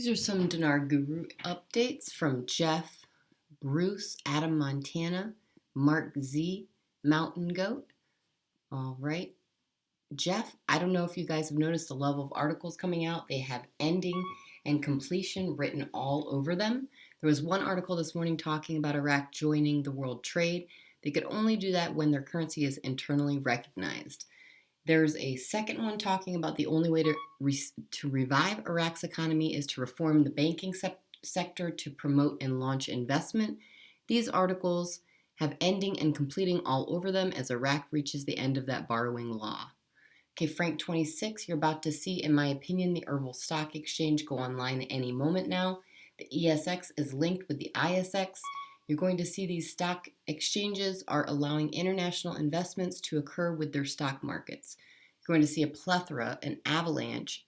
These are some Dinar Guru updates from Jeff, Bruce, Adam Montana, MarkZ, Mountain Goat. All right. Jeff, I don't know if you guys have noticed the level of articles coming out. They have ending and completion written all over them. There was one article this morning talking about Iraq joining the world trade. They could only do that when their currency is internally recognized. There's a second one talking about the only way to revive Iraq's economy is to reform the banking sector to promote and launch investment. These articles have ending and completing all over them as Iraq reaches the end of that borrowing law. Okay, Frank 26, you're about to see, in my opinion, the Herbal Stock Exchange go online at any moment now. The ESX is linked with the ISX. You're going to see these stock exchanges are allowing international investments to occur with their stock markets. You're going to see a plethora, an avalanche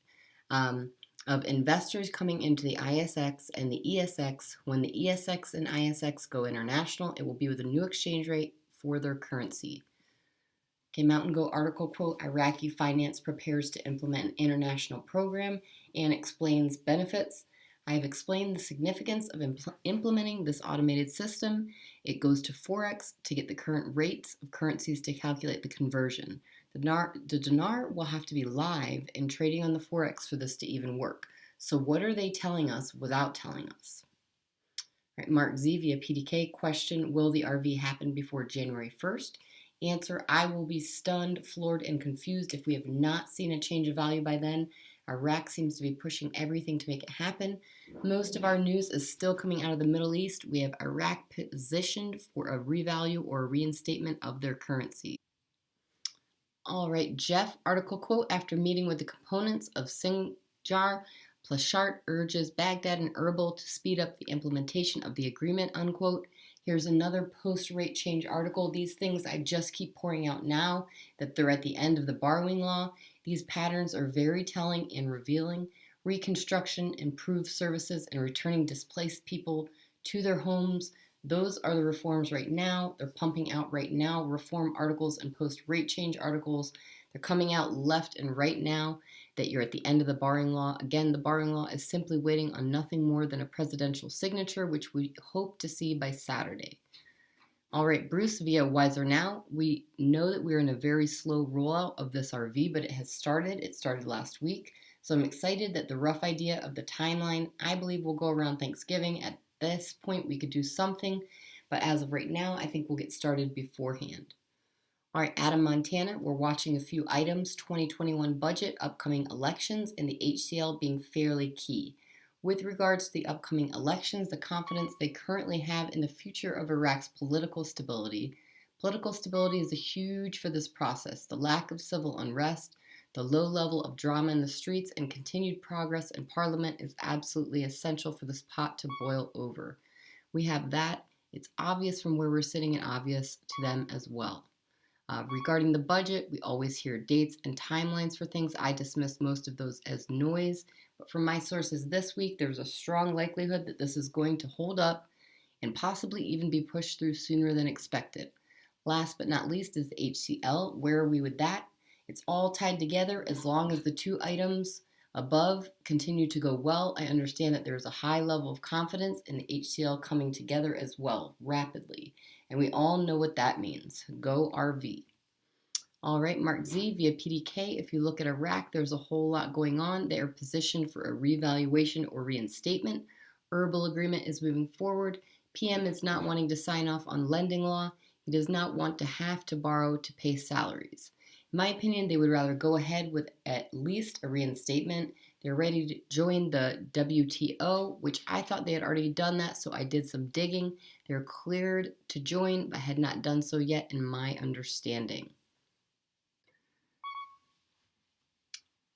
of investors coming into the ISX and the ESX. When the ESX and ISX go international, it will be with a new exchange rate for their currency. Okay, Mountain Goat article quote, Iraqi finance prepares to implement an international program and explains benefits. I have explained the significance of implementing this automated system. It goes to Forex to get the current rates of currencies to calculate the conversion. The dinar will have to be live and trading on the Forex for this to even work. So what are they telling us without telling us? All right, MarkZ via PDK question, will the RV happen before January 1st? Answer, I will be stunned, floored, and confused if we have not seen a change of value by then. Iraq seems to be pushing everything to make it happen. Most of our news is still coming out of the Middle East. We have Iraq positioned for a revalue or a reinstatement of their currency. All right, Jeff, article quote, after meeting with the components of Sinjar, Plashart urges Baghdad and Erbil to speed up the implementation of the agreement, unquote. Here's another post-rate change article. These things I just keep pouring out now that they're at the end of the borrowing law. These patterns are very telling and revealing. Reconstruction, improved services, and returning displaced people to their homes. Those are the reforms right now. They're pumping out right now reform articles and post-rate change articles. They're coming out left and right now that you're at the end of the borrowing law. Again, the borrowing law is simply waiting on nothing more than a presidential signature, which we hope to see by Saturday. All right, Bruce via Wiser Now. We know that we're in a very slow rollout of this RV, but it has started. It started last week. So I'm excited that the rough idea of the timeline, I believe, will go around Thanksgiving. At this point, we could do something, but as of right now, I think we'll get started beforehand. All right, Adam Montana, we're watching a few items, 2021 budget, upcoming elections, and the HCL being fairly key. With regards to the upcoming elections, the confidence they currently have in the future of Iraq's political stability. Political stability is huge for this process. The lack of civil unrest, the low level of drama in the streets, and continued progress in parliament is absolutely essential for this pot to boil over. We have that. It's obvious from where we're sitting and obvious to them as well. Regarding the budget, we always hear dates and timelines for things. I dismiss most of those as noise. But from my sources this week, there's a strong likelihood that this is going to hold up and possibly even be pushed through sooner than expected. Last but not least is the HCL. Where are we with that? It's all tied together as long as the two items above continue to go well. I understand that there's a high level of confidence in the HCL coming together as well, rapidly. And we all know what that means. Go RV. All right, MarkZ via PDK. If you look at Iraq, there's a whole lot going on. They are positioned for a revaluation or reinstatement. Herbal agreement is moving forward. PM is not wanting to sign off on lending law. He does not want to have to borrow to pay salaries. In my opinion, they would rather go ahead with at least a reinstatement. They're ready to join the WTO, which I thought they had already done that, so I did some digging. They're cleared to join, but had not done so yet in my understanding.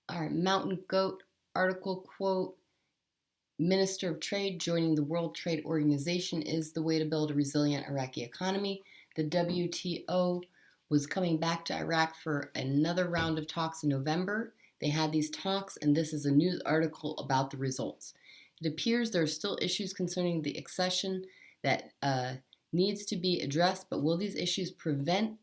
All right, Mountain Goat article quote, Minister of Trade joining the World Trade Organization is the way to build a resilient Iraqi economy. The WTO was coming back to Iraq for another round of talks in November. They had these talks, and this is a news article about the results. It appears there are still issues concerning the accession that needs to be addressed, but will these issues prevent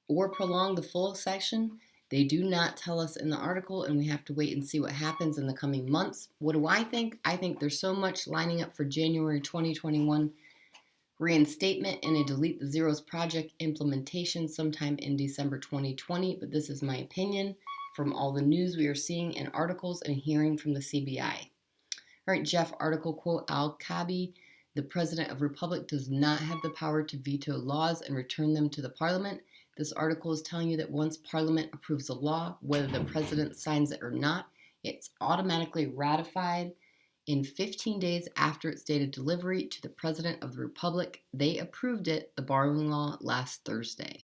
or prolong the full accession? They do not tell us in the article, and we have to wait and see what happens in the coming months. What do I think? I think there's so much lining up for January 2021 reinstatement and a Delete the Zeros project implementation sometime in December 2020, but this is my opinion from all the news we are seeing in articles and hearing from the CBI. All right, Jeff, article quote, Al-Kabi, the president of Republic, does not have the power to veto laws and return them to the parliament. This article is telling you that once parliament approves a law, whether the president signs it or not, it's automatically ratified in 15 days after its date of delivery to the President of the Republic. They approved it, the borrowing law, last Thursday.